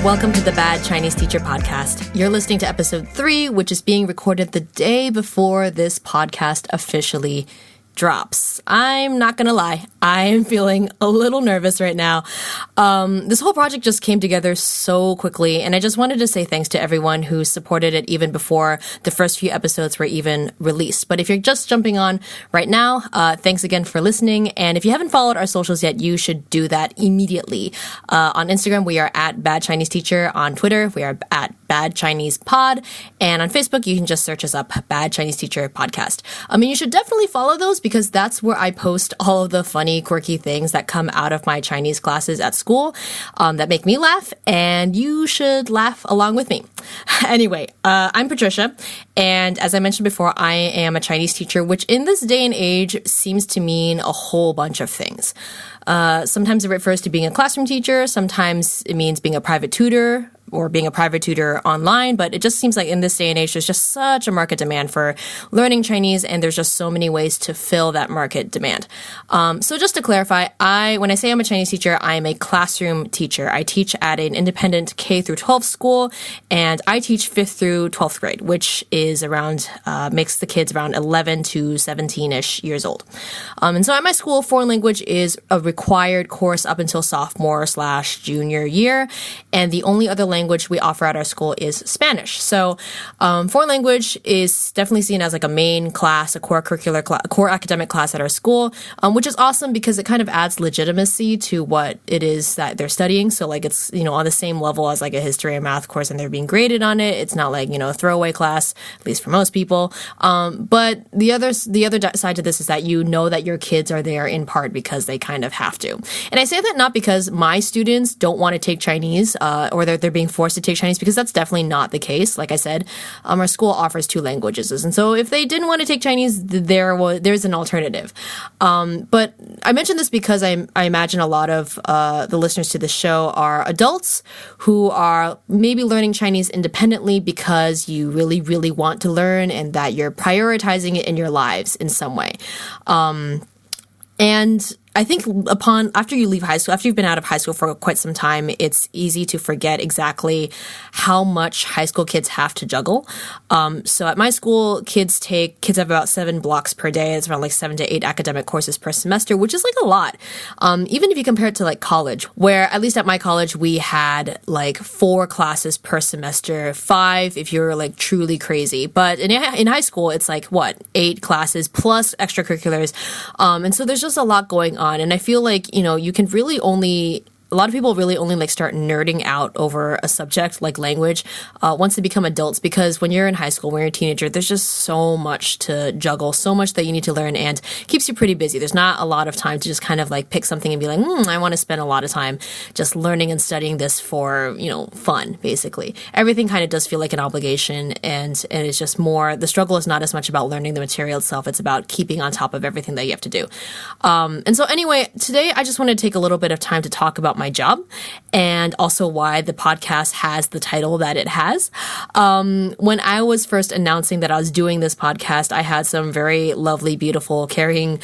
Welcome to the Bad Chinese Teacher Podcast. You're listening to episode 3, which is being recorded the day before this podcast officially drops. I'm not gonna lie, I am feeling a little nervous right now. This whole project just came together so quickly, and I just wanted to say thanks to everyone who supported it even before the first few episodes were even released. But if you're just jumping on right now, thanks again for listening, and if you haven't followed our socials yet, you should do that immediately. On Instagram, we are at Bad Chinese Teacher. On Twitter, we are at Bad Chinese Pod, and on Facebook, you can just search us up, Bad Chinese Teacher Podcast. You should definitely follow those because that's where I post all of the funny, quirky things that come out of my Chinese classes at school that make me laugh, and you should laugh along with me. Anyway, I'm Patricia, and as I mentioned before, I am a Chinese teacher, which in this day and age seems to mean a whole bunch of things. Sometimes it refers to being a classroom teacher, sometimes it means being a private tutor, or being a private tutor online, but it just seems like in this day and age, there's just such a market demand for learning Chinese, and there's just so many ways to fill that market demand. So just to clarify, when I say I'm a Chinese teacher, I am a classroom teacher. I teach at an independent K through 12 school, and I teach 5th through 12th grade, which is around, makes the kids around 11 to 17-ish years old. And so at my school, foreign language is a required course up until sophomore/junior year, and the only other language we offer at our school is Spanish. So foreign language is definitely seen as like a main class, a core academic class at our school, which is awesome because it kind of adds legitimacy to what it is that they're studying. So like it's, on the same level as like a history or math course, and they're being graded on it. It's not like, a throwaway class, at least for most people. But the other side to this is that that your kids are there in part because they kind of have to. And I say that not because my students don't want to take Chinese or they're being forced to take Chinese, because that's definitely not the case. Like I said, our school offers 2 languages. And so if they didn't want to take Chinese, there's an alternative. But I mention this because I imagine a lot of the listeners to this show are adults who are maybe learning Chinese independently because you really, really want to learn and that you're prioritizing it in your lives in some way. And I think after you leave high school, after you've been out of high school for quite some time, it's easy to forget exactly how much high school kids have to juggle. So at my school, kids have about 7 blocks per day. It's around like 7 to 8 academic courses per semester, which is like a lot. Even if you compare it to like college, where at least at my college, we had like 4 classes per semester, 5 if you're like truly crazy. But in high school, it's like 8 classes plus extracurriculars. And so there's just a lot going on. And I feel like, you can really a lot of people really only like start nerding out over a subject like language once they become adults, because when you're in high school, when you're a teenager, there's just so much to juggle, so much that you need to learn, and keeps you pretty busy. There's not a lot of time to just kind of like pick something and be like, I want to spend a lot of time just learning and studying this for, fun, basically. Everything kind of does feel like an obligation, and it's just more, the struggle is not as much about learning the material itself, it's about keeping on top of everything that you have to do. And so anyway, today I just want to take a little bit of time to talk about my job, and also why the podcast has the title that it has. When I was first announcing that I was doing this podcast, I had some very lovely, beautiful, caring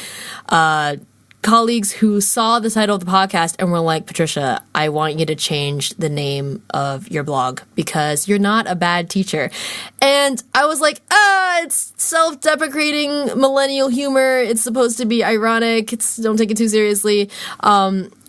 colleagues who saw the title of the podcast and were like, Patricia, I want you to change the name of your blog because you're not a bad teacher. And I was like, it's self-deprecating millennial humor. It's supposed to be ironic. Don't take it too seriously.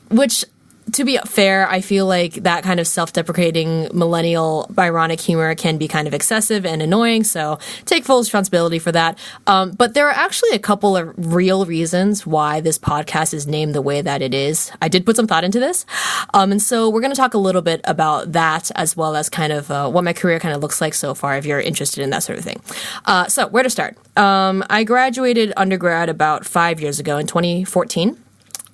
Which, to be fair, I feel like that kind of self-deprecating millennial ironic humor can be kind of excessive and annoying, so take full responsibility for that. But there are actually a couple of real reasons why this podcast is named the way that it is. I did put some thought into this. And so we're going to talk a little bit about that, as well as kind of what my career kind of looks like so far, if you're interested in that sort of thing. So where to start? I graduated undergrad about 5 years ago in 2014.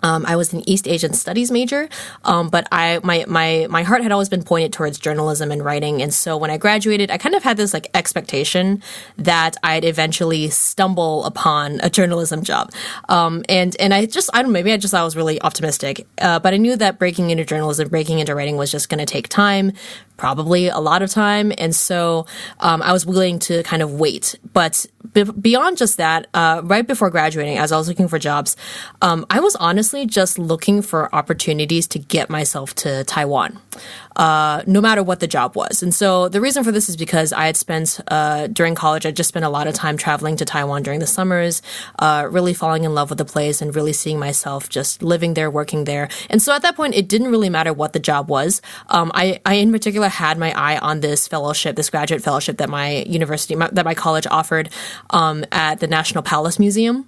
I was an East Asian Studies major, but my heart had always been pointed towards journalism and writing, and so when I graduated, I kind of had this like expectation that I'd eventually stumble upon a journalism job, and I don't know, maybe I just thought I was really optimistic, but I knew that breaking into journalism, breaking into writing was just going to take time, probably a lot of time, and so I was willing to kind of wait. But beyond just that, right before graduating, as I was looking for jobs, I was honestly honestly just looking for opportunities to get myself to Taiwan, no matter what the job was. And so the reason for this is because I had spent, during college, I just spent a lot of time traveling to Taiwan during the summers, really falling in love with the place and really seeing myself just living there, working there. And so at that point, it didn't really matter what the job was. I in particular had my eye on this fellowship, this graduate fellowship that my university, that my college offered at the National Palace Museum,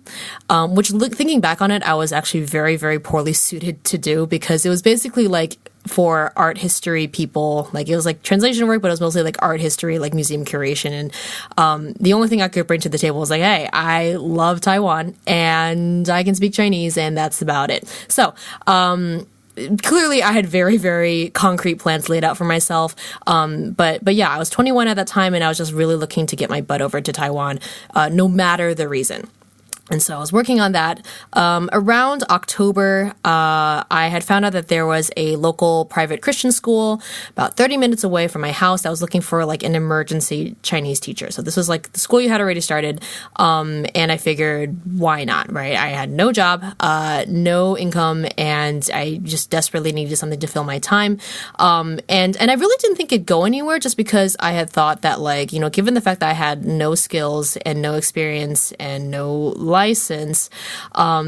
which thinking back on it, I was actually very, very poorly suited to do because it was basically like for art history people, like it was like translation work, but it was mostly like art history, like museum curation. And the only thing I could bring to the table was like, hey, I love Taiwan and I can speak Chinese, and that's about it. So, clearly I had very, very concrete plans laid out for myself. But yeah, I was 21 at that time and I was just really looking to get my butt over to Taiwan, no matter the reason. And so I was working on that. Around October, I had found out that there was a local private Christian school about 30 minutes away from my house that was looking for like an emergency Chinese teacher. So this was like the school you had already started. And I figured, why not, right? I had no job, no income, and I just desperately needed something to fill my time. And I really didn't think it'd go anywhere just because I had thought that, like, you know, given the fact that I had no skills and no experience and no license,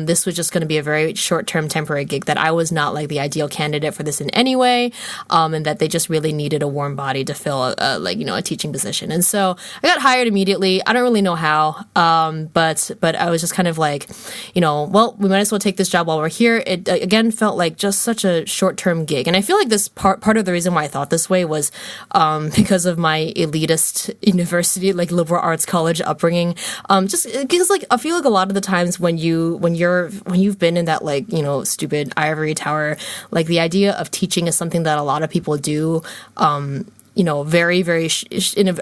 this was just going to be a very short-term temporary gig, that I was not like the ideal candidate for this in any way, and that they just really needed a warm body to fill a teaching position. And so I got hired immediately. I don't really know how, but I was just kind of like, you know, well, we might as well take this job while we're here. It again felt like just such a short-term gig. And I feel like this part of the reason why I thought this way was because of my elitist university, like liberal arts college upbringing. Just because like I feel like a lot of the times when you've been in that, like, you know, stupid ivory tower, like the idea of teaching is something that a lot of people do, you know, very, very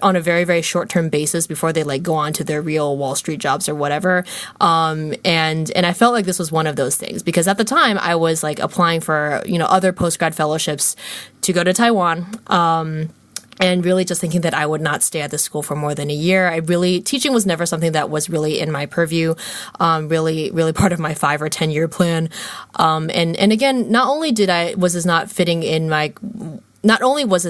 on a very, very short-term basis before they like go on to their real Wall Street jobs or whatever. And I felt like this was one of those things because at the time I was like applying for, you know, other postgrad fellowships to go to Taiwan. And really just thinking that I would not stay at the school for more than a year. Teaching was never something that was really in my purview, really part of my 5 or 10 year plan. And again, not only was this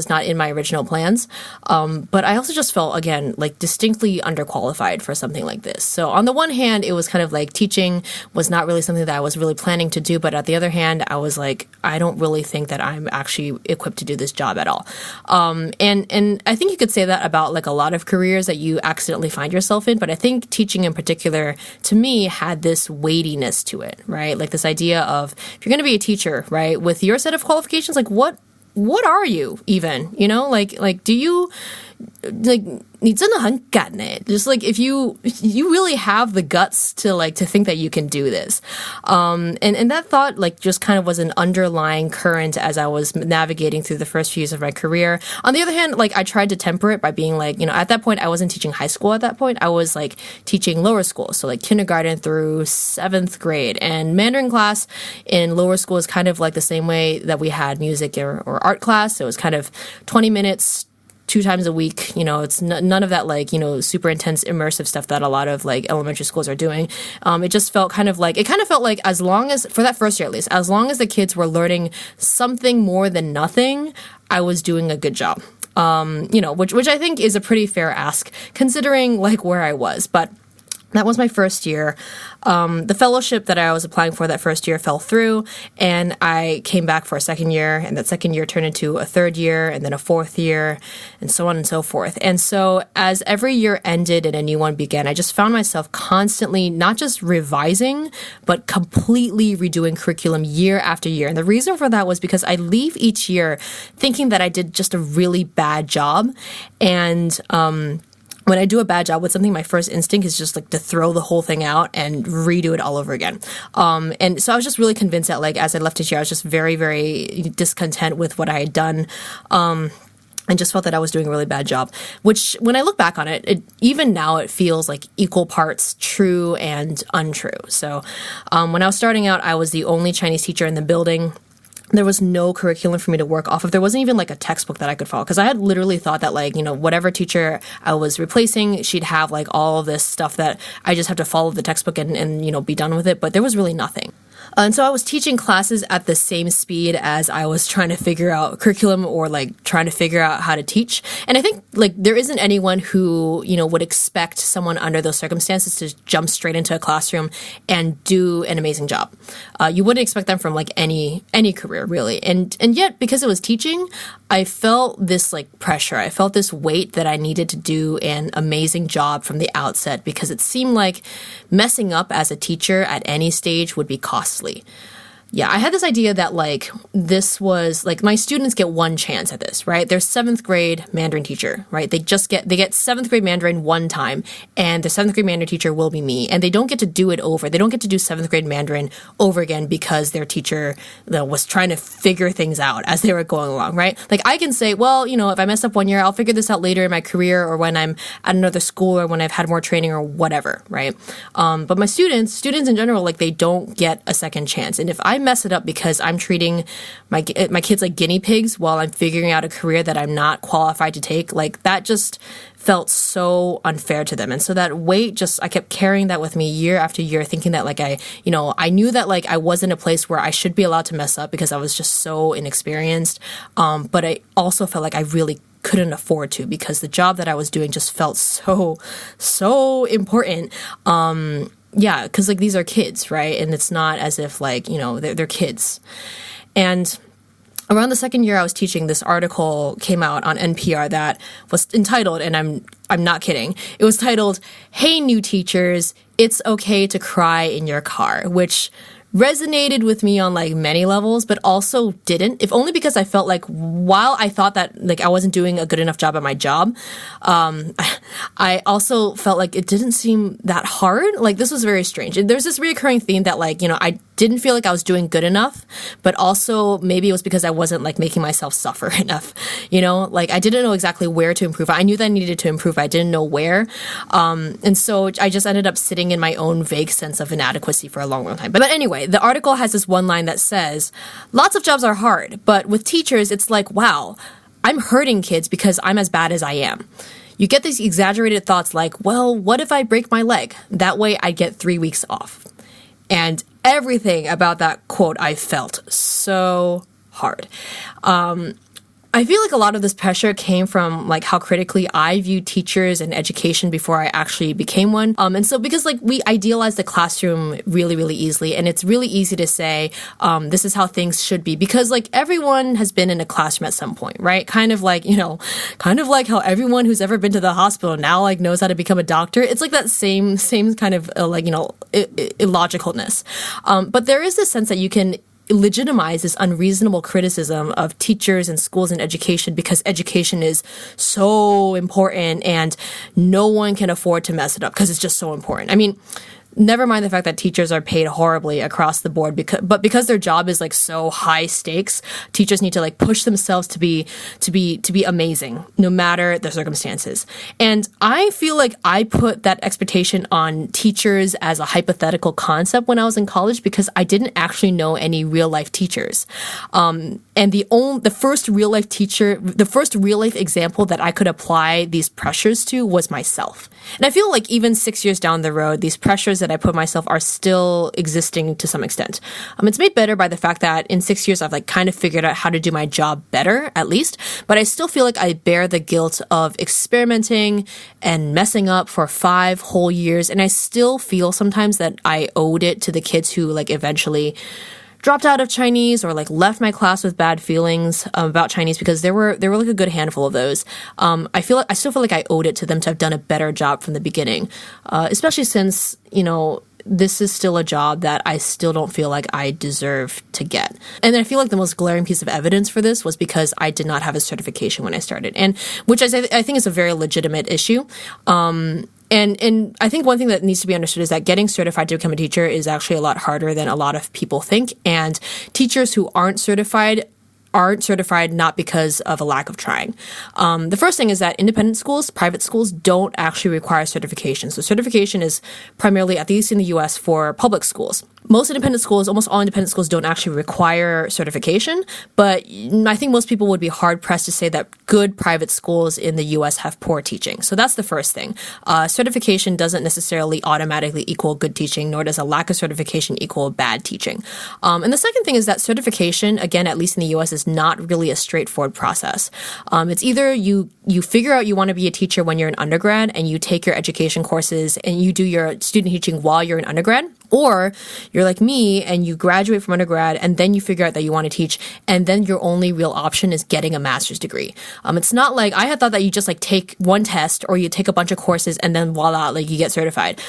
not in my original plans, but I also just felt, again, like distinctly underqualified for something like this. So on the one hand, it was kind of like teaching was not really something that I was really planning to do. But at the other hand, I was like, I don't really think that I'm actually equipped to do this job at all. And I think you could say that about like a lot of careers that you accidentally find yourself in. But I think teaching in particular, to me, had this weightiness to it, right? Like this idea of if you're going to be a teacher, right, with your set of qualifications, like what are you even, you know, like do you like 你真的很敢欸, just like if you really have the guts to think that you can do this, and that thought like just kind of was an underlying current as I was navigating through the first few years of my career. On the other hand, like I tried to temper it by being like, you know, at that point I wasn't teaching high school. At that point I was like teaching lower school, so like kindergarten through 7th grade, and Mandarin class in lower school is kind of like the same way that we had music or art class. So it was kind of 20 minutes 2 times a week. You know, it's none of that like, you know, super intense immersive stuff that a lot of like elementary schools are doing. It just felt kind of like as long as, for that first year at least, as long as the kids were learning something more than nothing, I was doing a good job. You know, which I think is a pretty fair ask considering like where I was. But that was my first year. The fellowship that I was applying for that first year fell through, and I came back for a second year, and that second year turned into a third year, and then a fourth year, and so on and so forth. And so as every year ended and a new one began, I just found myself constantly not just revising, but completely redoing curriculum year after year. And the reason for that was because I leave each year thinking that I did just a really bad job, and when I do a bad job with something, my first instinct is just like to throw the whole thing out and redo it all over again. And so I was just really convinced that like as I left each year, I was just very, very discontent with what I had done. And just felt that I was doing a really bad job, which when I look back on it, even now it feels like equal parts true and untrue. So when I was starting out, I was the only Chinese teacher in the building. There was no curriculum for me to work off of. There wasn't even like a textbook that I could follow, because I had literally thought that like, you know, whatever teacher I was replacing, she'd have like all of this stuff that I just have to follow the textbook and you know, be done with it. But there was really nothing. And so I was teaching classes at the same speed as I was trying to figure out curriculum or like trying to figure out how to teach. And I think like there isn't anyone who, would expect someone under those circumstances to jump straight into a classroom and do an amazing job. You wouldn't expect them from like any career really. And yet because it was teaching, I felt this like pressure. I felt this weight that I needed to do an amazing job from the outset because it seemed like messing up as a teacher at any stage would be costly. Yeah, I had this idea that like this was like my students get one chance at this, right? They're 7th grade Mandarin teacher, right? They get 7th grade Mandarin one time, and the 7th grade Mandarin teacher will be me, and they don't get to do it over. They don't get to do 7th grade Mandarin over again because their teacher was trying to figure things out as they were going along, right? Like I can say, well, if I mess up one year, I'll figure this out later in my career or when I'm at another school or when I've had more training or whatever, right? But my students in general, like they don't get a second chance, and if I mess it up because I'm treating my kids like guinea pigs while I'm figuring out a career that I'm not qualified to take, like that just felt so unfair to them. And so that weight I kept carrying that with me year after year, thinking that like I knew that like I was in a place where I should be allowed to mess up because I was just so inexperienced. But I also felt like I really couldn't afford to because the job that I was doing just felt so important. Yeah, because like these are kids, right? And it's not as if like, they're kids. And around the second year I was teaching, this article came out on NPR that was entitled, and I'm not kidding, it was titled, "Hey, new teachers, it's okay to cry in your car," which resonated with me on like many levels, but also didn't, if only because I felt like while I thought that like I wasn't doing a good enough job at my job, I also felt like it didn't seem that hard. Like this was very strange. And there's this reoccurring theme that like, I didn't feel like I was doing good enough, but also maybe it was because I wasn't like making myself suffer enough, like I didn't know exactly where to improve. I knew that I needed to improve. I didn't know where. And so I just ended up sitting in my own vague sense of inadequacy for a long time. But anyway, the article has this one line that says, lots of jobs are hard, but with teachers, it's like, wow, I'm hurting kids because I'm as bad as I am. You get these exaggerated thoughts like, well, what if I break my leg? That way I get 3 weeks off. And everything about that quote I felt so hard. I feel like a lot of this pressure came from like how critically I viewed teachers and education before I actually became one. And so because like we idealize the classroom really, really easily, and it's really easy to say, this is how things should be because like everyone has been in a classroom at some point, right? Kind of like how everyone who's ever been to the hospital now like knows how to become a doctor. It's like that same kind of illogicalness. But there is this sense that you can legitimize this unreasonable criticism of teachers and schools and education because education is so important and no one can afford to mess it up because it's just so important. I mean, never mind the fact that teachers are paid horribly across the board because their job is like so high stakes, teachers need to like push themselves to be amazing no matter the circumstances. And I feel like I put that expectation on teachers as a hypothetical concept when I was in college because I didn't actually know any real life teachers. And the first real life example that I could apply these pressures to was myself. And I feel like even 6 years down the road, these pressures that I put myself are still existing to some extent. It's made better by the fact that in 6 years, I've like kind of figured out how to do my job better, at least, but I still feel like I bear the guilt of experimenting and messing up for 5 whole years. And I still feel sometimes that I owed it to the kids who like eventually dropped out of Chinese or like left my class with bad feelings about Chinese because there were like a good handful of those. I still feel like I owed it to them to have done a better job from the beginning, especially since, this is still a job that I still don't feel like I deserve to get. And I feel like the most glaring piece of evidence for this was because I did not have a certification when I started, and which I think is a very legitimate issue. And I think one thing that needs to be understood is that getting certified to become a teacher is actually a lot harder than a lot of people think. And teachers who aren't certified aren't certified not because of a lack of trying. The first thing is that independent schools, private schools, don't actually require certification. So certification is primarily, at least in the US, for public schools. Most independent schools, almost all independent schools, don't actually require certification, but I think most people would be hard-pressed to say that good private schools in the US have poor teaching. So that's the first thing. Certification doesn't necessarily automatically equal good teaching, nor does a lack of certification equal bad teaching. And the second thing is that certification, again, at least in the US, is not really a straightforward process. It's either you figure out you want to be a teacher when you're an undergrad and you take your education courses and you do your student teaching while you're an undergrad, or you're like me and you graduate from undergrad and then you figure out that you want to teach and then your only real option is getting a master's degree. It's not like, I had thought that you just like take one test or you take a bunch of courses and then voila, like you get certified.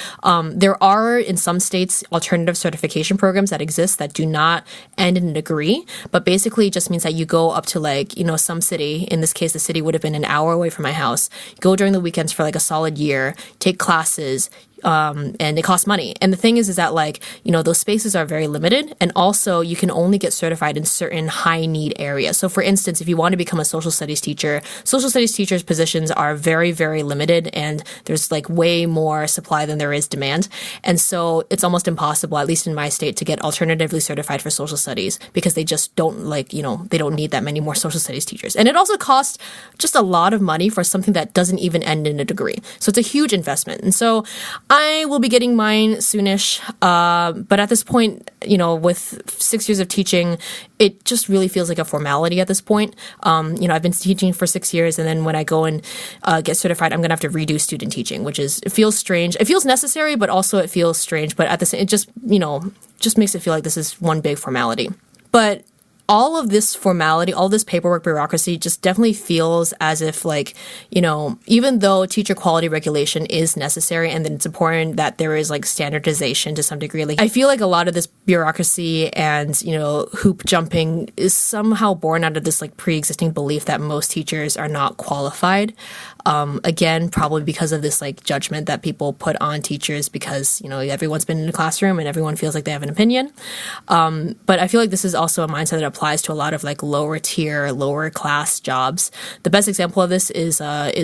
There are in some states alternative certification programs that exist that do not end in a degree, but basically it just means that you go up to like, some city, in this case the city would have been an hour away from my house, go during the weekends for like a solid year, take classes, and it costs money. And the thing is that like, those spaces are very limited. And also you can only get certified in certain high need areas. So for instance, if you want to become a social studies teachers positions are very, very limited and there's like way more supply than there is demand. And so it's almost impossible, at least in my state, to get alternatively certified for social studies because they just don't they don't need that many more social studies teachers. And it also costs just a lot of money for something that doesn't even end in a degree. So it's a huge investment. And so I will be getting mine soonish, but at this point, with 6 years of teaching, it just really feels like a formality at this point. I've been teaching for 6 years, and then when I go and get certified, I'm going to have to redo student teaching, it feels strange. It feels necessary, but also it feels strange. But at the same, it just makes it feel like this is one big formality. But all of this formality, all this paperwork bureaucracy just definitely feels as if even though teacher quality regulation is necessary and that it's important that there is like standardization to some degree, I feel like a lot of this bureaucracy and, hoop jumping is somehow born out of this like pre-existing belief that most teachers are not qualified. Again, probably because of this like judgment that people put on teachers because, everyone's been in a classroom and everyone feels like they have an opinion. But I feel like this is also a mindset that applies to a lot of like lower tier, lower class jobs. The best example of this is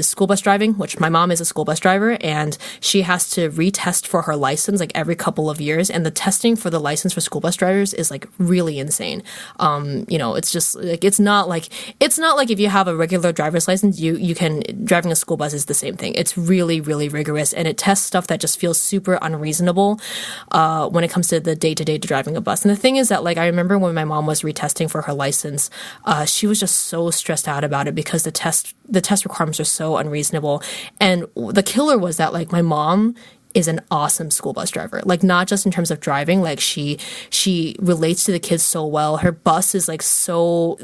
school bus driving, which my mom is a school bus driver and she has to retest for her license like every couple of years. And the testing for the license for school bus drivers is like really insane. It's just like, it's not like if you have a regular driver's license, you can driving a school bus is the same thing. It's really, really rigorous and it tests stuff that just feels super unreasonable when it comes to the day-to-day driving a bus. And the thing is that like I remember when my mom was retesting for her license, she was just so stressed out about it because the test requirements are so unreasonable. And the killer was that like my mom is an awesome school bus driver. Like not just in terms of driving, like she relates to the kids so well. Her bus is like so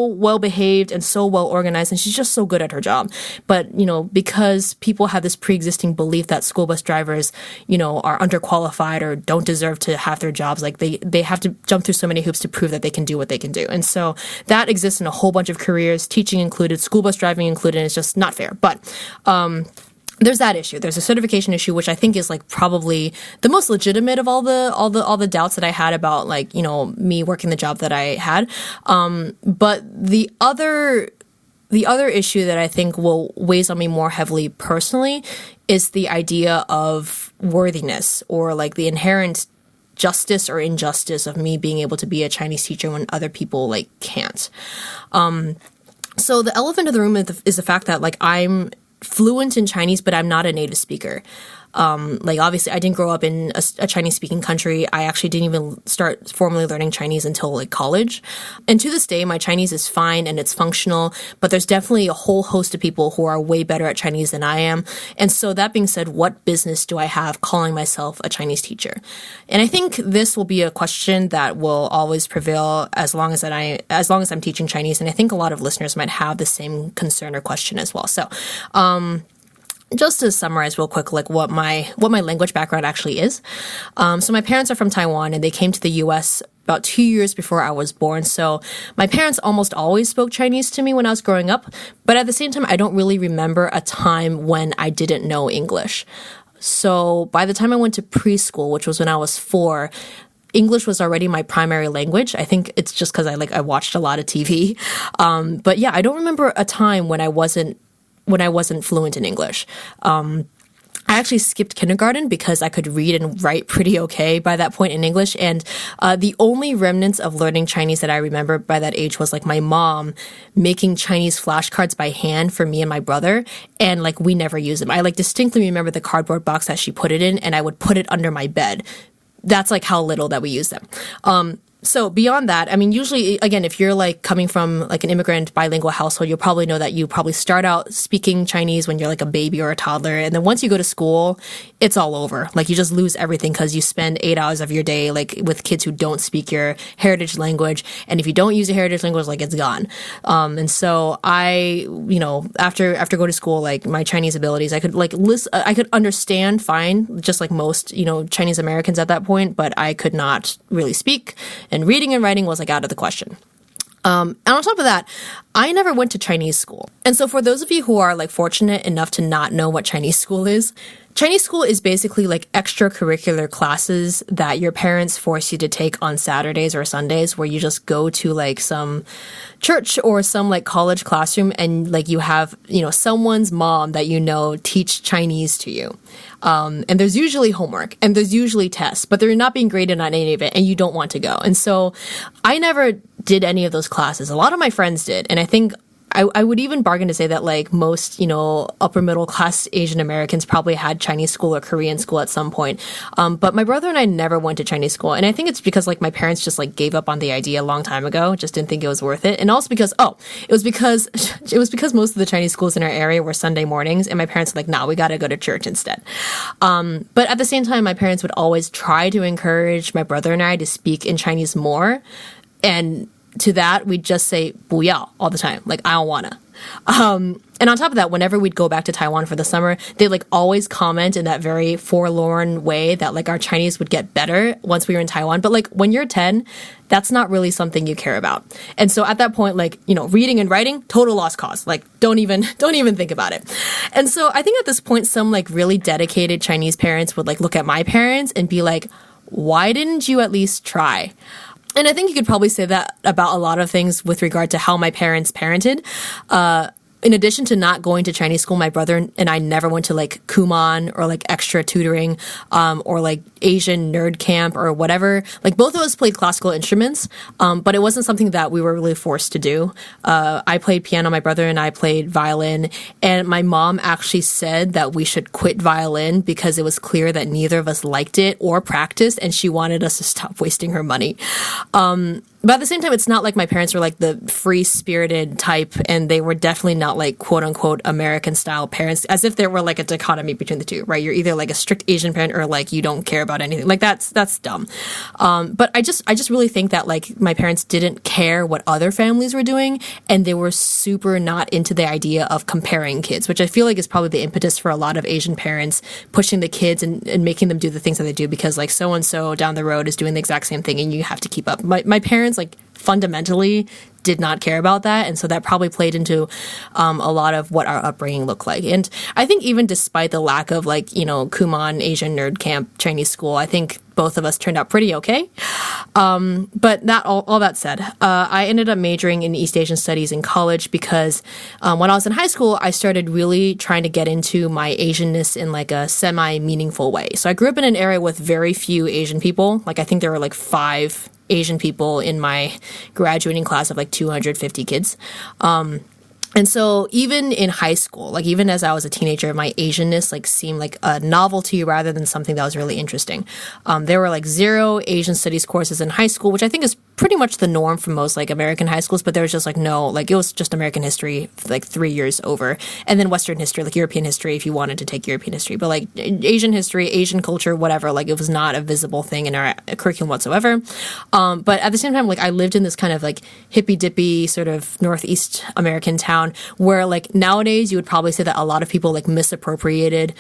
well behaved and so well organized and she's just so good at her job. But, because people have this pre-existing belief that school bus drivers, are underqualified or don't deserve to have their jobs, like they have to jump through so many hoops to prove that they can do what they can do. And so that exists in a whole bunch of careers, teaching included, school bus driving included, and it's just not fair. But there's that issue. There's a certification issue, which I think is like probably the most legitimate of all the doubts that I had about like, me working the job that I had. But the other issue that I think weighs on me more heavily personally is the idea of worthiness or like the inherent justice or injustice of me being able to be a Chinese teacher when other people like can't. So the elephant in the room is the fact that like I'm fluent in Chinese, but I'm not a native speaker. Obviously I didn't grow up in a Chinese speaking country. I actually didn't even start formally learning Chinese until like college. And to this day, my Chinese is fine and it's functional, but there's definitely a whole host of people who are way better at Chinese than I am. And so that being said, what business do I have calling myself a Chinese teacher? And I think this will be a question that will always prevail as long as I'm teaching Chinese. And I think a lot of listeners might have the same concern or question as well. So, just to summarize real quick, like what my language background actually is. So my parents are from Taiwan and they came to the US about 2 years before I was born. So my parents almost always spoke Chinese to me when I was growing up. But at the same time, I don't really remember a time when I didn't know English. So by the time I went to preschool, which was when I was 4, English was already my primary language. I think it's just because I watched a lot of TV. But yeah, I don't remember a time when I wasn't fluent in English. I actually skipped kindergarten because I could read and write pretty okay by that point in English. And the only remnants of learning Chinese that I remember by that age was like my mom making Chinese flashcards by hand for me and my brother. And like we never used them. I like distinctly remember the cardboard box that she put it in, and I would put it under my bed. That's like how little that we use them. So beyond that, I mean, usually, again, if you're like coming from like an immigrant bilingual household, you'll probably know that you probably start out speaking Chinese when you're like a baby or a toddler. And then once you go to school, it's all over. Like you just lose everything because you spend 8 hours of your day like with kids who don't speak your heritage language. And if you don't use a heritage language, like it's gone. And so I, after going to school, like my Chinese abilities, I could like I could understand fine, just like most, Chinese Americans at that point, but I could not really speak. And reading and writing was like out of the question. And on top of that, I never went to Chinese school. And so for those of you who are like fortunate enough to not know what Chinese school is basically like extracurricular classes that your parents force you to take on Saturdays or Sundays, where you just go to like some church or some like college classroom and like you have, someone's mom that teach Chinese to you. And there's usually homework and there's usually tests, but they're not being graded on any of it and you don't want to go. And so I never did any of those classes. A lot of my friends did. And I think I would even bargain to say that like most, upper middle class Asian Americans probably had Chinese school or Korean school at some point. But my brother and I never went to Chinese school. And I think it's because like my parents just like gave up on the idea a long time ago, just didn't think it was worth it. And also because, it was because most of the Chinese schools in our area were Sunday mornings. And my parents were like, nah, we got to go to church instead. But at the same time, my parents would always try to encourage my brother and I to speak in Chinese more. And to that, we'd just say 不要 all the time. Like, I don't wanna. And on top of that, whenever we'd go back to Taiwan for the summer, they like always comment in that very forlorn way that like our Chinese would get better once we were in Taiwan. But like when you're 10, that's not really something you care about. And so at that point, like, reading and writing, total lost cause. Like, don't even think about it. And so I think at this point, some like really dedicated Chinese parents would like look at my parents and be like, why didn't you at least try? And I think you could probably say that about a lot of things with regard to how my parents parented. In addition to not going to Chinese school, my brother and I never went to like Kumon or like extra tutoring, or like Asian nerd camp or whatever. Like both of us played classical instruments, but it wasn't something that we were really forced to do. I played piano, my brother and I played violin, and my mom actually said that we should quit violin because it was clear that neither of us liked it or practiced, and she wanted us to stop wasting her money. But at the same time, it's not like my parents were like the free-spirited type, and they were definitely not like quote-unquote American-style parents, as if there were like a dichotomy between the two, right? You're either like a strict Asian parent or like you don't care about anything. Like that's dumb. But I just really think that like my parents didn't care what other families were doing, and they were super not into the idea of comparing kids, which I feel like is probably the impetus for a lot of Asian parents pushing the kids and making them do the things that they do because like so-and-so down the road is doing the exact same thing and you have to keep up. My parents like fundamentally did not care about that, and so that probably played into a lot of what our upbringing looked like. And I think even despite the lack of like Kumon Asian nerd camp Chinese school, I think both of us turned out pretty okay. But that all that said, I ended up majoring in East Asian studies in college because when I was in high school, I started really trying to get into my Asianness in like a semi-meaningful way. So I grew up in an area with very few Asian people. Like I think there were like 5 Asian people in my graduating class of like 250 kids. And so even in high school, like even as I was a teenager, my Asianness like seemed like a novelty rather than something that was really interesting. There were like 0 Asian studies courses in high school, which I think is pretty much the norm for most like American high schools, but there was just like no, like it was just American history like 3 years over, and then Western history, like European history if you wanted to take European history, but like Asian history, Asian culture, whatever, like it was not a visible thing in our curriculum whatsoever. But at the same time, like I lived in this kind of like hippy dippy sort of Northeast American town where like nowadays you would probably say that a lot of people like misappropriated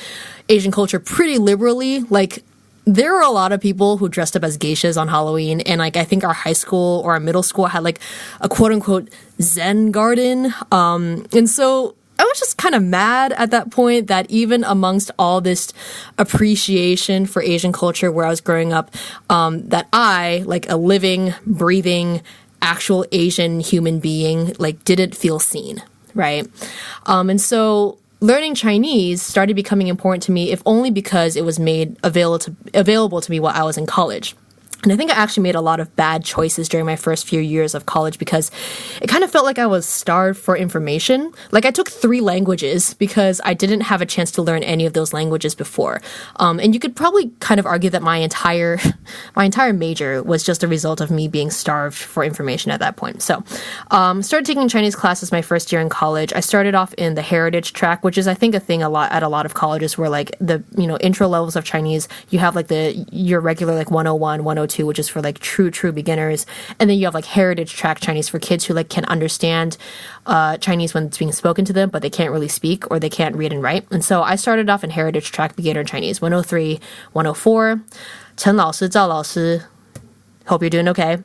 Asian culture pretty liberally. Like there were a lot of people who dressed up as geishas on Halloween, and like I think our high school or our middle school had like a quote unquote Zen garden. And so I was just kind of mad at that point that even amongst all this appreciation for Asian culture where I was growing up, that I, like a living, breathing, actual Asian human being, like didn't feel seen, right? And so learning Chinese started becoming important to me, if only because it was made available to me while I was in college. And I think I actually made a lot of bad choices during my first few years of college because it kind of felt like I was starved for information. Like I took 3 languages because I didn't have a chance to learn any of those languages before. And you could probably kind of argue that my entire major was just a result of me being starved for information at that point. So started taking Chinese classes my first year in college. I started off in the heritage track, which is I think a thing at a lot of colleges where like the intro levels of Chinese, you have like your regular like 101, 102, which is for like true beginners, and then you have like heritage track Chinese for kids who like can understand Chinese when it's being spoken to them, but they can't really speak or they can't read and write. And so I started off in heritage track beginner Chinese 103, 104, 陈老师, 赵老师. Hope you're doing okay.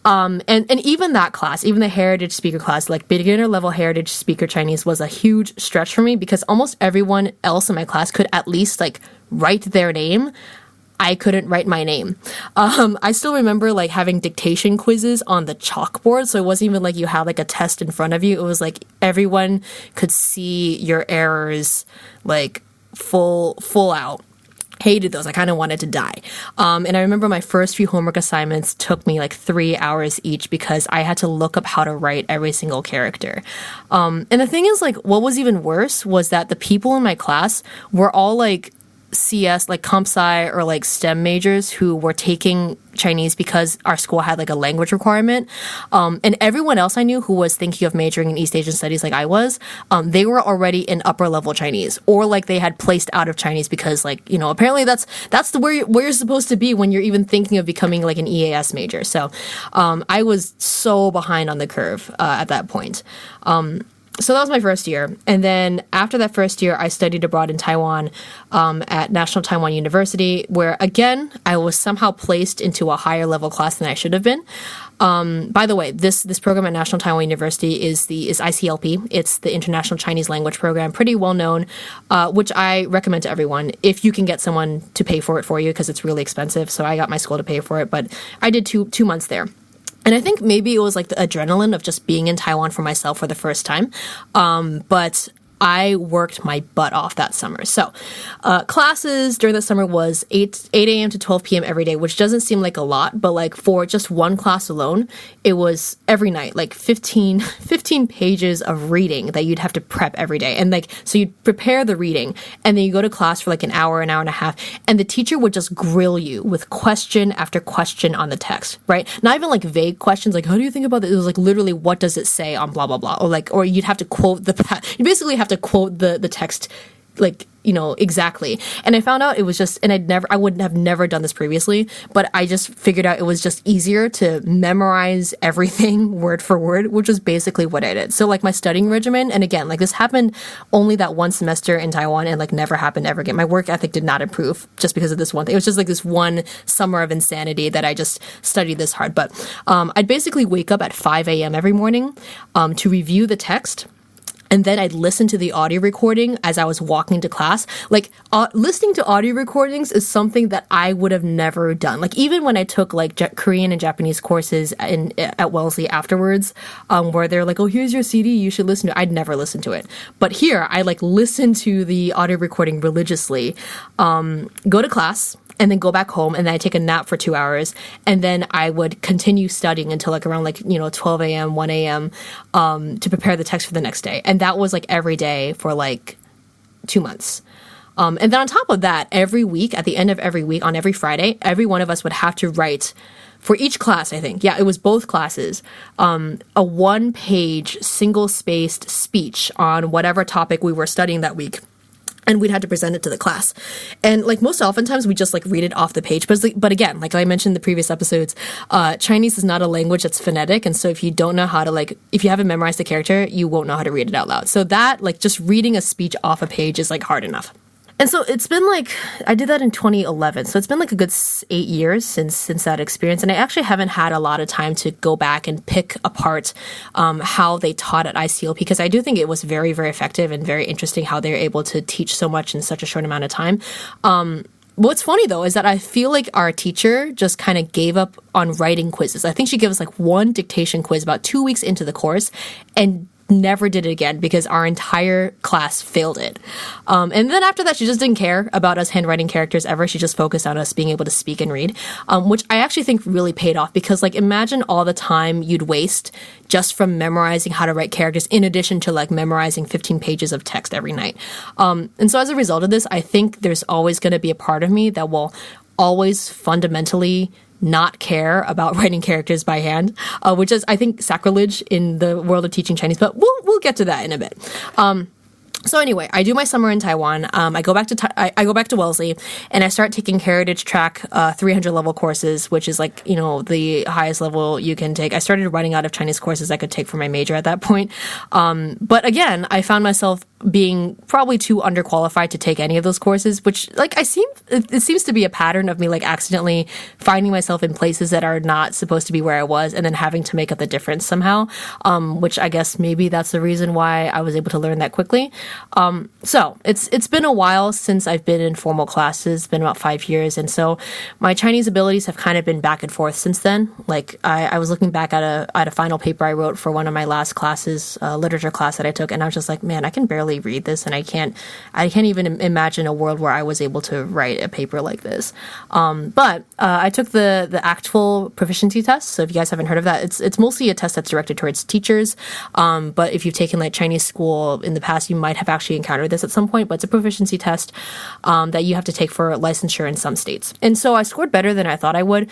And even that class, even the heritage speaker class, like beginner level heritage speaker Chinese was a huge stretch for me because almost everyone else in my class could at least like write their name. I couldn't write my name. I still remember like having dictation quizzes on the chalkboard. So it wasn't even like you had like a test in front of you. It was like everyone could see your errors like full out. Hated those. I kind of wanted to die. And I remember my first few homework assignments took me like 3 hours each because I had to look up how to write every single character. And the thing is like what was even worse was that the people in my class were all like CS, like comp sci or like STEM majors who were taking Chinese because our school had like a language requirement. And everyone else I knew who was thinking of majoring in East Asian studies like I was, they were already in upper level Chinese or like they had placed out of Chinese because like, apparently that's where you're supposed to be when you're even thinking of becoming like an EAS major. So I was so behind on the curve at that point. So that was my first year. And then after that first year, I studied abroad in Taiwan at National Taiwan University, where, again, I was somehow placed into a higher level class than I should have been. By the way, this program at National Taiwan University is ICLP. It's the International Chinese Language Program, pretty well known, which I recommend to everyone if you can get someone to pay for it for you because it's really expensive. So I got my school to pay for it, but I did two months there. And I think maybe it was like the adrenaline of just being in Taiwan for myself for the first time. But I worked my butt off that summer. So classes during the summer was 8 a.m. to 12 p.m. every day, which doesn't seem like a lot, but like for just one class alone, it was every night, like 15 pages of reading that you'd have to prep every day. And like, so you'd prepare the reading and then you go to class for like an hour and a half, and the teacher would just grill you with question after question on the text, right? Not even like vague questions, like, how do you think about this? It was like literally, what does it say on blah, blah, blah? Or you'd have to quote you basically have to quote the text like exactly. And I found out it was just, and I would have never done this previously, but I just figured out it was just easier to memorize everything word for word, which is basically what I did. So like my studying regimen, and again, like this happened only that one semester in Taiwan and like never happened ever again. My work ethic did not improve just because of this one thing. It was just like this one summer of insanity that I just studied this hard. But I'd basically wake up at 5 a.m. every morning to review the text. And then I'd listen to the audio recording as I was walking to class. Like, listening to audio recordings is something that I would have never done. Like, even when I took, like, Korean and Japanese courses at Wellesley afterwards, where they're like, oh, here's your CD, you should listen to it. I'd never listen to it. But here, I, like, listen to the audio recording religiously, go to class, and then go back home, and then I take a nap for 2 hours, and then I would continue studying until like around like 12 a.m., 1 a.m. To prepare the text for the next day. And that was like every day for like 2 months. And then on top of that, every week, at the end of every week, on every Friday, every one of us would have to write for each class, I think. Yeah, it was both classes. A 1-page, single-spaced speech on whatever topic we were studying that week. And we'd had to present it to the class. And like most oftentimes we just like read it off the page. But again, like I mentioned in the previous episodes, Chinese is not a language that's phonetic. And so if you don't know how to like, if you haven't memorized the character, you won't know how to read it out loud. So that like just reading a speech off a page is like hard enough. And so it's been like, I did that in 2011. So it's been like a good 8 years since that experience. And I actually haven't had a lot of time to go back and pick apart how they taught at ICLP, because I do think it was very, very effective and very interesting how they were able to teach so much in such a short amount of time. What's funny, though, is that I feel like our teacher just kind of gave up on writing quizzes. I think she gave us like one dictation quiz about 2 weeks into the course and never did it again because our entire class failed it. And then after that, she just didn't care about us handwriting characters ever. She just focused on us being able to speak and read, which I actually think really paid off, because like imagine all the time you'd waste just from memorizing how to write characters in addition to like memorizing 15 pages of text every night. And so as a result of this, I think there's always going to be a part of me that will always fundamentally not care about writing characters by hand, which is, I think, sacrilege in the world of teaching Chinese, but we'll get to that in a bit. So anyway, I do my summer in Taiwan. I go back to Wellesley, and I start taking Heritage Track 300 level courses, which is like, the highest level you can take. I started running out of Chinese courses I could take for my major at that point. But again, I found myself being probably too underqualified to take any of those courses, which like it seems to be a pattern of me like accidentally finding myself in places that are not supposed to be where I was, and then having to make up the difference somehow, which I guess maybe that's the reason why I was able to learn that quickly. So it's been a while since I've been in formal classes. It's been about 5 years, and so my Chinese abilities have kind of been back and forth since then. Like I was looking back at a final paper I wrote for one of my last classes, literature class that I took, and I was just like, man, I can barely read this, and I can't even imagine a world where I was able to write a paper like this. But I took the actual proficiency test. So if you guys haven't heard of that, it's mostly a test that's directed towards teachers. But if you've taken like Chinese school in the past, you might have actually encountered this at some point. But it's a proficiency test that you have to take for licensure in some states. And so I scored better than I thought I would,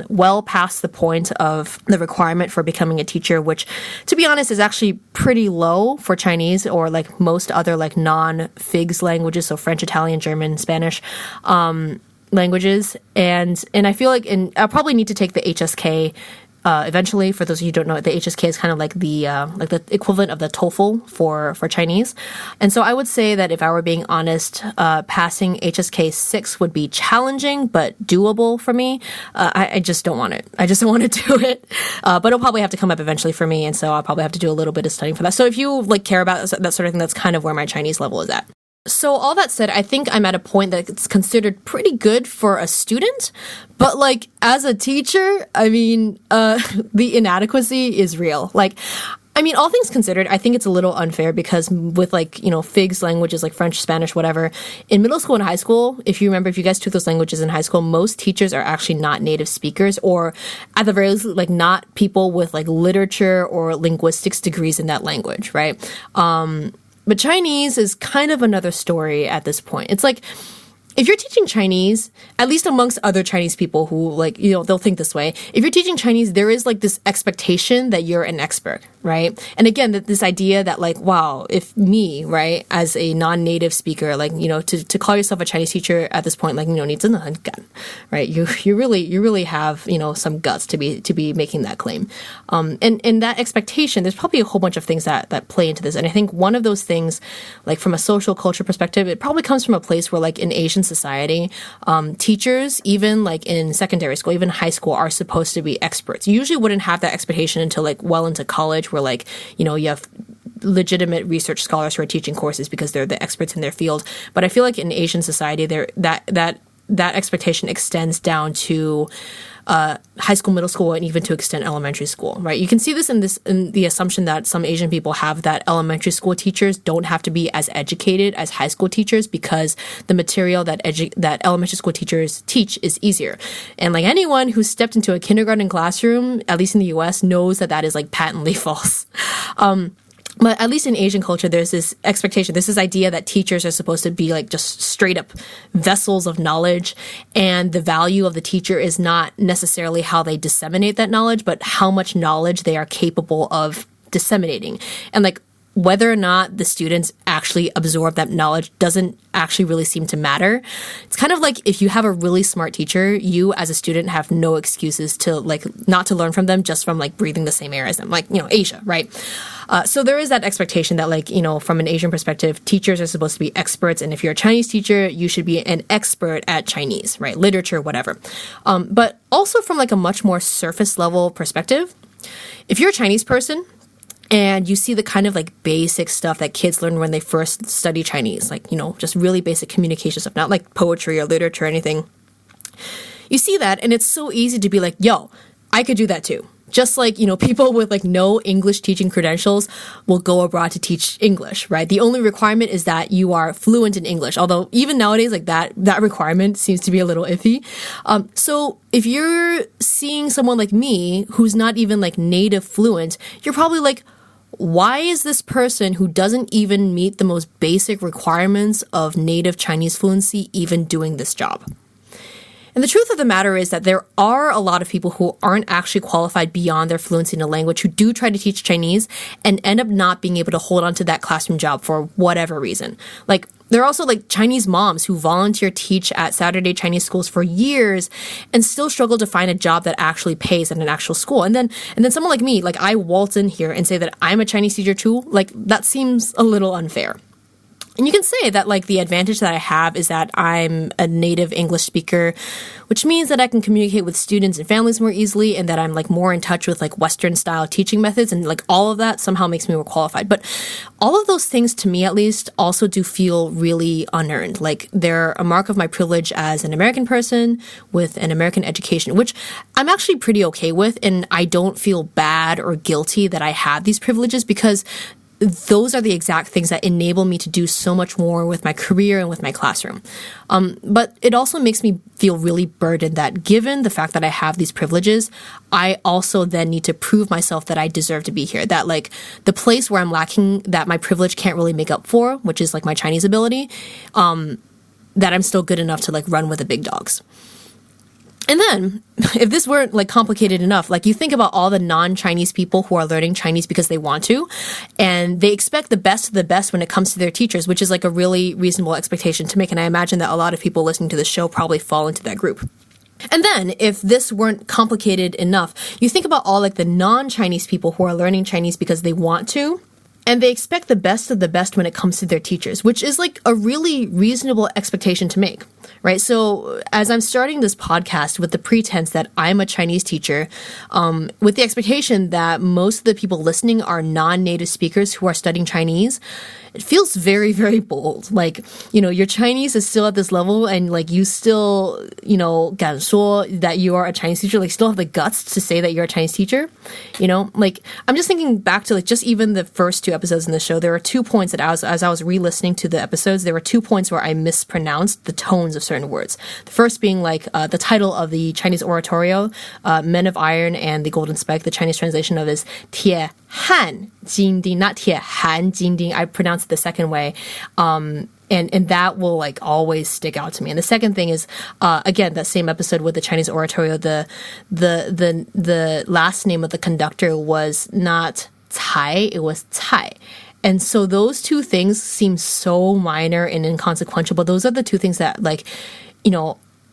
well past the point of the requirement for becoming a teacher, which, to be honest, is actually pretty low for Chinese or like most other like non-FIGS languages, so French, Italian, German, Spanish languages. And I feel like I'll probably need to take the HSK eventually. For those of you who don't know, the HSK is kind of like the equivalent of the TOEFL for Chinese. And so I would say that if I were being honest, passing HSK 6 would be challenging but doable for me. I just don't want it. I just don't want to do it. But it'll probably have to come up eventually for me, and so I'll probably have to do a little bit of studying for that. So if you like care about that sort of thing, that's kind of where my Chinese level is at. So all that said, I think I'm at a point that it's considered pretty good for a student, but like as a teacher, I mean, the inadequacy is real. Like, I mean, all things considered, I think it's a little unfair because with like, FIGS languages like French, Spanish, whatever, in middle school and high school, if you guys took those languages in high school, most teachers are actually not native speakers, or at the very least, like not people with like literature or linguistics degrees in that language, right? But Chinese is kind of another story at this point. It's like, if you're teaching Chinese, at least amongst other Chinese people who like, they'll think this way. If you're teaching Chinese, there is like this expectation that you're an expert, right? And again, this idea that like, wow, if me, right, as a non-native speaker, like, to call yourself a Chinese teacher at this point, like, needs a gun, right? You really have, some guts to be making that claim. And that expectation, there's probably a whole bunch of things that play into this. And I think one of those things, like from a social culture perspective, it probably comes from a place where like in Asian society, teachers, even like in secondary school, even high school, are supposed to be experts. You usually wouldn't have that expectation until like well into college, where like, you have legitimate research scholars who are teaching courses because they're the experts in their field. But I feel like in Asian society, that expectation extends down to high school, middle school, and even to extent elementary school, right? You can see this in the assumption that some Asian people have that elementary school teachers don't have to be as educated as high school teachers because the material that elementary school teachers teach is easier. And like anyone who's stepped into a kindergarten classroom, at least in the US, knows that is like patently false. But at least in Asian culture, there's this expectation, there's this idea that teachers are supposed to be like just straight up vessels of knowledge. And the value of the teacher is not necessarily how they disseminate that knowledge, but how much knowledge they are capable of disseminating. And like whether or not the students actually absorb that knowledge doesn't actually really seem to matter. It's kind of like if you have a really smart teacher, you as a student have no excuses to like not to learn from them just from like breathing the same air as them, like, Asia, right? So there is that expectation that like, from an Asian perspective, teachers are supposed to be experts. And if you're a Chinese teacher, you should be an expert at Chinese, right? Literature, whatever. But also from like a much more surface level perspective, if you're a Chinese person and you see the kind of like basic stuff that kids learn when they first study Chinese, like, just really basic communication stuff, not like poetry or literature or anything. You see that and it's so easy to be like, yo, I could do that too. Just like, people with like no English teaching credentials will go abroad to teach English, right? The only requirement is that you are fluent in English. Although even nowadays, like that requirement seems to be a little iffy. So if you're seeing someone like me who's not even like native fluent, you're probably like, why is this person who doesn't even meet the most basic requirements of native Chinese fluency even doing this job? And the truth of the matter is that there are a lot of people who aren't actually qualified beyond their fluency in a language who do try to teach Chinese and end up not being able to hold on to that classroom job for whatever reason. Like, there are also like Chinese moms who volunteer teach at Saturday Chinese schools for years and still struggle to find a job that actually pays at an actual school. And then someone like me, like I waltz in here and say that I'm a Chinese teacher too, like that seems a little unfair. And you can say that like the advantage that I have is that I'm a native English speaker, which means that I can communicate with students and families more easily and that I'm like more in touch with like Western style teaching methods, and like all of that somehow makes me more qualified. But all of those things, to me at least, also do feel really unearned. Like they're a mark of my privilege as an American person with an American education, which I'm actually pretty okay with. And I don't feel bad or guilty that I have these privileges because those are the exact things that enable me to do so much more with my career and with my classroom. But it also makes me feel really burdened that given the fact that I have these privileges, I also then need to prove myself that I deserve to be here. That like the place where I'm lacking that my privilege can't really make up for, which is like my Chinese ability, that I'm still good enough to like run with the big dogs. And then, if this weren't like complicated enough, like you think about all the non-Chinese people who are learning Chinese because they want to, and they expect the best of the best when it comes to their teachers, which is like a really reasonable expectation to make. And I imagine that a lot of people listening to this show probably fall into that group. And then, if this weren't complicated enough, you think about all like the non-Chinese people who are learning Chinese because they want to, and they expect the best of the best when it comes to their teachers, which is like a really reasonable expectation to make, right? So as I'm starting this podcast with the pretense that I'm a Chinese teacher, with the expectation that most of the people listening are non-native speakers who are studying Chinese, it feels very, very bold. Like, your Chinese is still at this level and like you still, 敢说 that you are a Chinese teacher, like still have the guts to say that you're a Chinese teacher, like I'm just thinking back to like just even the first two episodes in the show, there were 2 points that as I was re-listening to the episodes, there were 2 points where I mispronounced the tones of certain words. The first being like the title of the Chinese oratorio, Men of Iron and the Golden Spike, the Chinese translation of is 铁汉金钉, not 铁汉金钉. I pronounced it the second way. And that will like always stick out to me. And the second thing is, again, that same episode with the Chinese oratorio, the last name of the conductor was not Cai, it was Cai. And so those two things seem so minor and inconsequential, but those are the two things that like,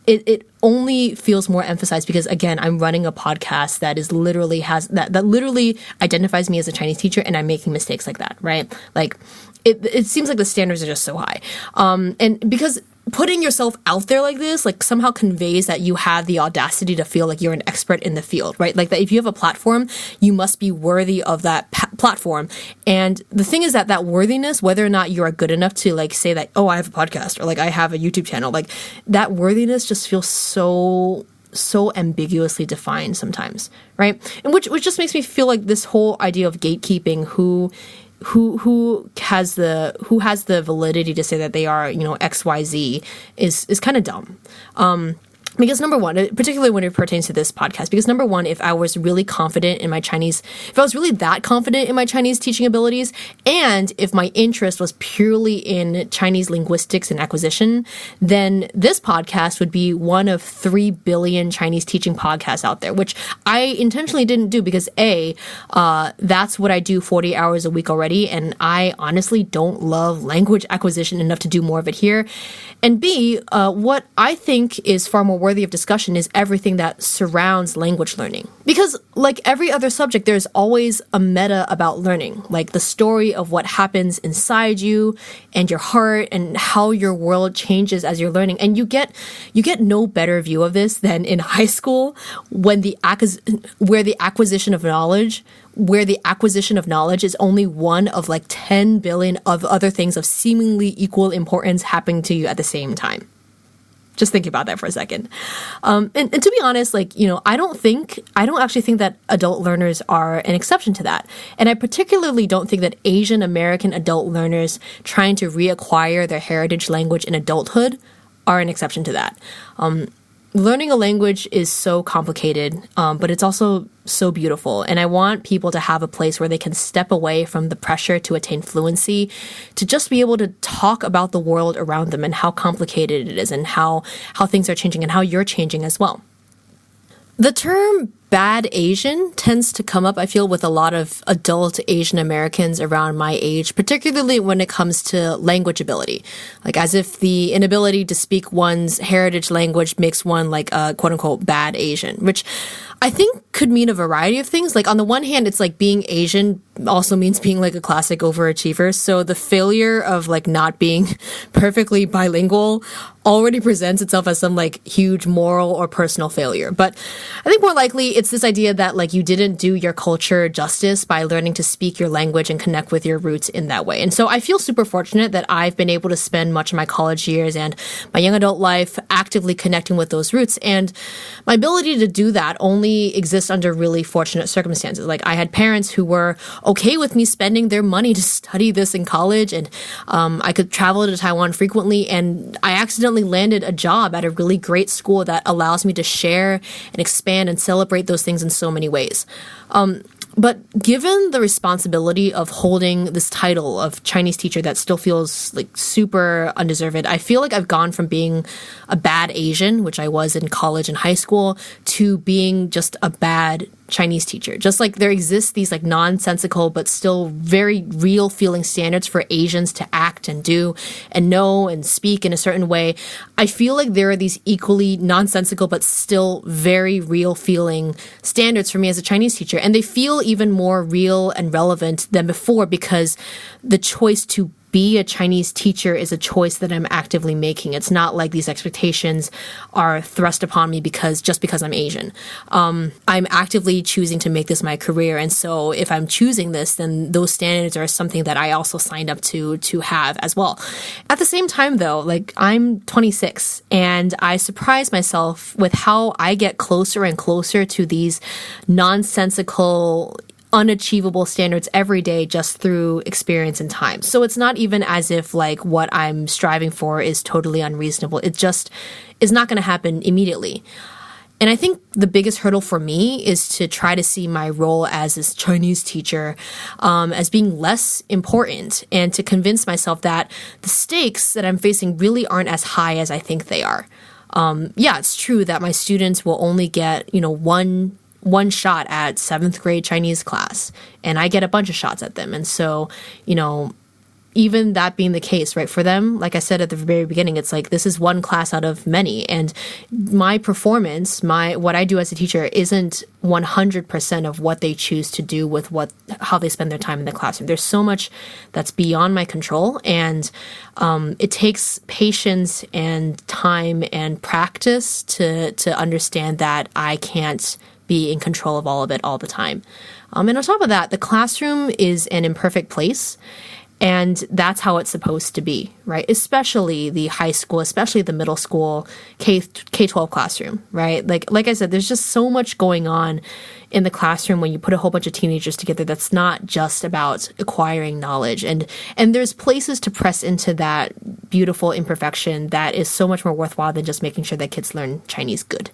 it only feels more emphasized because, again, I'm running a podcast that is literally that literally identifies me as a Chinese teacher, and I'm making mistakes like that, right? Like, it seems like the standards are just so high. And because putting yourself out there like this, like somehow conveys that you have the audacity to feel like you're an expert in the field, right? Like that if you have a platform, you must be worthy of that platform. And the thing is that worthiness, whether or not you are good enough to like say that, oh, I have a podcast or like I have a YouTube channel, like that worthiness just feels so ambiguously defined sometimes, right? And which just makes me feel like this whole idea of gatekeeping, who has the validity to say that they are, XYZ is kind of dumb. Because number one, particularly when it pertains to this podcast, because number one, if I was really confident in my Chinese, if I was really that confident in my Chinese teaching abilities, and if my interest was purely in Chinese linguistics and acquisition, then this podcast would be one of 3 billion Chinese teaching podcasts out there, which I intentionally didn't do because that's what I do 40 hours a week already, and I honestly don't love language acquisition enough to do more of it here. And B, what I think is far more worthy of discussion is everything that surrounds language learning. Because like every other subject, there's always a meta about learning, like the story of what happens inside you and your heart and how your world changes as you're learning. And you get no better view of this than in high school when where the acquisition of knowledge is only one of like 10 billion of other things of seemingly equal importance happening to you at the same time. Just think about that for a second. And to be honest, like, I don't actually think that adult learners are an exception to that. And I particularly don't think that Asian American adult learners trying to reacquire their heritage language in adulthood are an exception to that. Learning a language is so complicated, but it's also so beautiful. And I want people to have a place where they can step away from the pressure to attain fluency, to just be able to talk about the world around them and how complicated it is and how things are changing and how you're changing as well. The term bad Asian tends to come up, I feel, with a lot of adult Asian Americans around my age, particularly when it comes to language ability. Like as if the inability to speak one's heritage language makes one like a quote unquote bad Asian, which I think could mean a variety of things. Like on the one hand, it's like being Asian also means being like a classic overachiever. So the failure of like not being perfectly bilingual already presents itself as some like huge moral or personal failure. But I think more likely it's this idea that like you didn't do your culture justice by learning to speak your language and connect with your roots in that way. And so I feel super fortunate that I've been able to spend much of my college years and my young adult life actively connecting with those roots. And my ability to do that only exists under really fortunate circumstances. Like I had parents who were okay with me spending their money to study this in college, and I could travel to Taiwan frequently, and I accidentally landed a job at a really great school that allows me to share and expand and celebrate those things in so many ways. But given the responsibility of holding this title of Chinese teacher that still feels like super undeserved, I feel like I've gone from being a bad Asian, which I was in college and high school, to being just a bad Chinese teacher. Just like there exists these like nonsensical but still very real feeling standards for Asians to act and do and know and speak in a certain way, I feel like there are these equally nonsensical but still very real feeling standards for me as a Chinese teacher. And they feel even more real and relevant than before because the choice to be a Chinese teacher is a choice that I'm actively making. It's not like these expectations are thrust upon me just because I'm Asian. I'm actively choosing to make this my career. And so if I'm choosing this, then those standards are something that I also signed up to have as well. At the same time though, like I'm 26 and I surprise myself with how I get closer and closer to these nonsensical, unachievable standards every day just through experience and time. So it's not even as if like what I'm striving for is totally unreasonable. It just is not going to happen immediately. And I think the biggest hurdle for me is to try to see my role as this Chinese teacher as being less important and to convince myself that the stakes that I'm facing really aren't as high as I think they are. Yeah, it's true that my students will only get, one shot at 7th grade Chinese class, and I get a bunch of shots at them. And so, even that being the case, right, for them, like I said at the very beginning, it's like this is one class out of many. And my performance, what I do as a teacher isn't 100% of what they choose to do with how they spend their time in the classroom. There's so much that's beyond my control. And it takes patience and time and practice to understand that I can't be in control of all of it all the time. And on top of that, the classroom is an imperfect place. And that's how it's supposed to be, right? Especially the high school, especially the middle school, K-12 classroom, right? Like I said, there's just so much going on in the classroom when you put a whole bunch of teenagers together that's not just about acquiring knowledge. And there's places to press into that beautiful imperfection that is so much more worthwhile than just making sure that kids learn Chinese good.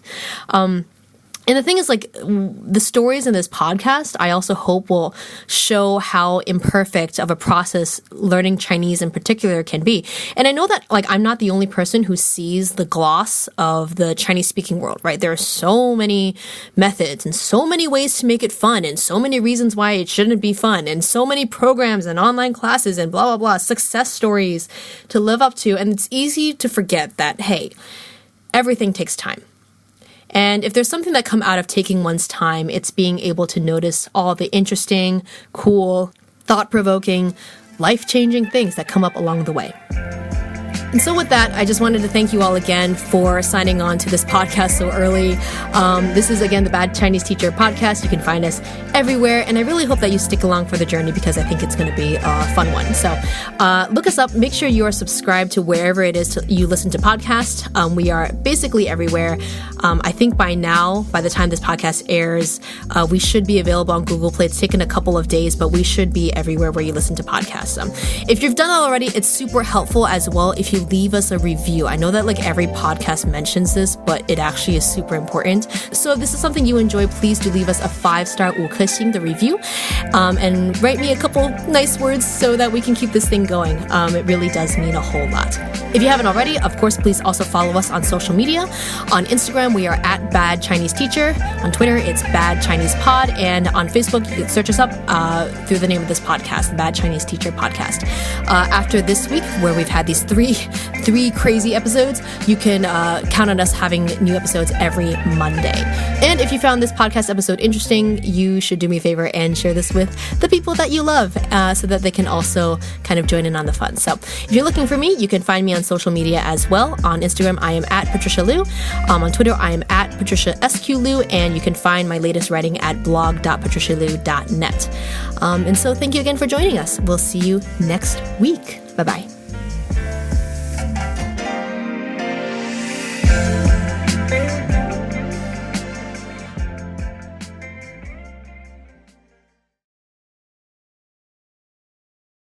And the thing is, like, the stories in this podcast, I also hope will show how imperfect of a process learning Chinese in particular can be. And I know that, like, I'm not the only person who sees the gloss of the Chinese-speaking world, right? There are so many methods and so many ways to make it fun and so many reasons why it shouldn't be fun and so many programs and online classes and blah, blah, blah, success stories to live up to. And it's easy to forget that, hey, everything takes time. And if there's something that come out of taking one's time, it's being able to notice all the interesting, cool, thought-provoking, life-changing things that come up along the way. And so with that, I just wanted to thank you all again for signing on to this podcast so early. This is, again, the Bad Chinese Teacher podcast. You can find us everywhere. And I really hope that you stick along for the journey because I think it's going to be a fun one. So look us up. Make sure you are subscribed to wherever it is you listen to podcasts. We are basically everywhere. I think by now, by the time this podcast airs, we should be available on Google Play. It's taken a couple of days, but we should be everywhere where you listen to podcasts. If you've done that already, it's super helpful as well if you leave us a review. I know that like every podcast mentions this, but it actually is super important. So if this is something you enjoy, please do leave us a 5-star 5颗星的 review and write me a couple nice words so that we can keep this thing going. It really does mean a whole lot. If you haven't already, of course, please also follow us on social media. On Instagram, we are at Bad Chinese Teacher. On Twitter, it's Bad Chinese Pod. And on Facebook, you can search us up through the name of this podcast, the Bad Chinese Teacher Podcast. After this week, where we've had these three crazy episodes, you can count on us having new episodes every Monday. And if you found this podcast episode interesting, you should do me a favor and share this with the people that you love so that they can also kind of join in on the fun. So if you're looking for me, you can find me on social media as well. On Instagram, I am at Patricia Liu. On Twitter, I am at Patricia SQ Liu, and you can find my latest writing at blog.patricialiu.net. And so thank you again for joining us. We'll see you next week. Bye-bye.